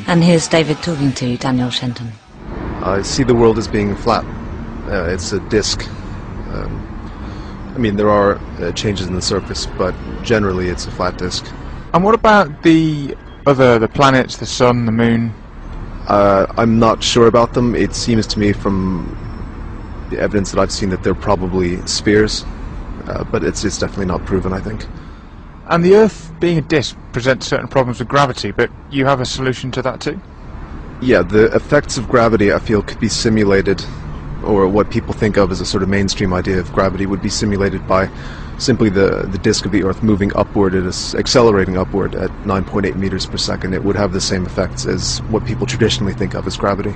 And here's David talking to Daniel Shenton. I see the world as being flat. It's a disk. I mean, there are changes in the surface, but generally it's a flat disk. And what about the planets, the sun, the moon? I'm not sure about them. It seems to me from the evidence that I've seen that they're probably spheres, but it's definitely not proven, I think. And the Earth, being a disk, presents certain problems with gravity, but you have a solution to that too? Yeah, the effects of gravity, I feel, could be simulated, or what people think of as a sort of mainstream idea of gravity would be simulated by simply the disk of the Earth moving upward, it is accelerating upward at 9.8 meters per second. It would have the same effects as what people traditionally think of as gravity.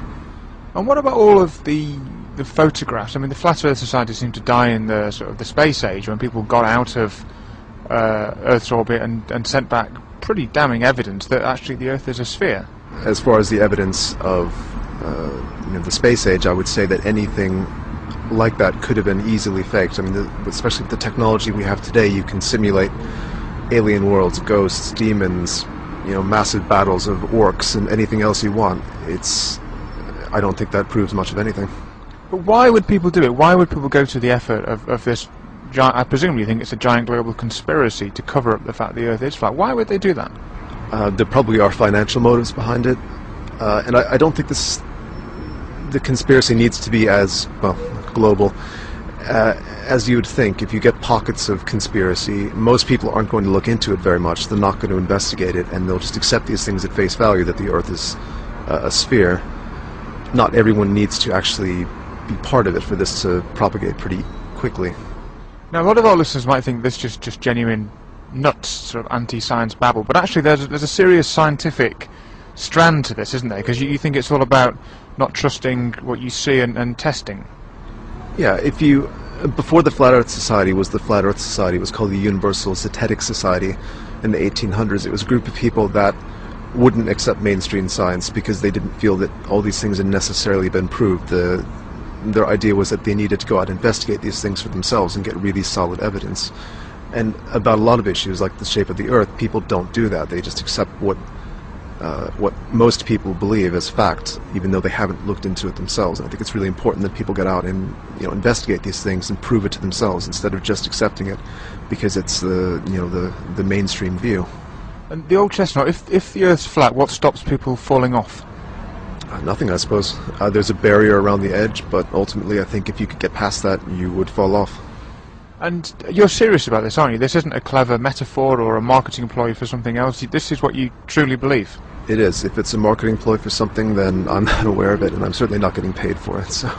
And what about all of the photographs? I mean, the Flat Earth Society seemed to die in the sort of the space age when people got out of Earth's orbit and sent back pretty damning evidence that actually the Earth is a sphere. As far as the evidence of the space age, I would say that anything like that could have been easily faked. I mean, especially with the technology we have today, you can simulate alien worlds, ghosts, demons, massive battles of orcs, and anything else you want. I don't think that proves much of anything. But why would people do it? Why would people go to the effort of this giant, I presumably think it's a giant global conspiracy to cover up the fact the Earth is flat? Why would they do that? There probably are financial motives behind it, and I don't think the conspiracy needs to be as global as you would think. If you get pockets of conspiracy, most people aren't going to look into it very much. They're not going to investigate it, and they'll just accept these things at face value, that the Earth is a sphere. Not everyone needs to actually be part of it for this to propagate pretty quickly. Now, a lot of our listeners might think this is just genuine nuts, sort of anti-science babble, but actually there's a serious scientific strand to this, isn't there? Because you think it's all about not trusting what you see and testing. Yeah, before the Flat Earth Society was the Flat Earth Society, it was called the Universal Zetetic Society in the 1800s. It was a group of people that wouldn't accept mainstream science because they didn't feel that all these things had necessarily been proved. Their idea was that they needed to go out and investigate these things for themselves and get really solid evidence. And about a lot of issues, like the shape of the Earth, people don't do that. They just accept what most people believe as fact, even though they haven't looked into it themselves. And I think it's really important that people get out and investigate these things and prove it to themselves instead of just accepting it because it's the mainstream view. And the old chestnut, if the Earth's flat, what stops people falling off? Nothing, I suppose. There's a barrier around the edge, but ultimately I think if you could get past that, you would fall off. And you're serious about this, aren't you? This isn't a clever metaphor or a marketing ploy for something else. This is what you truly believe. It is. If it's a marketing ploy for something, then I'm not aware of it, and I'm certainly not getting paid for it. So.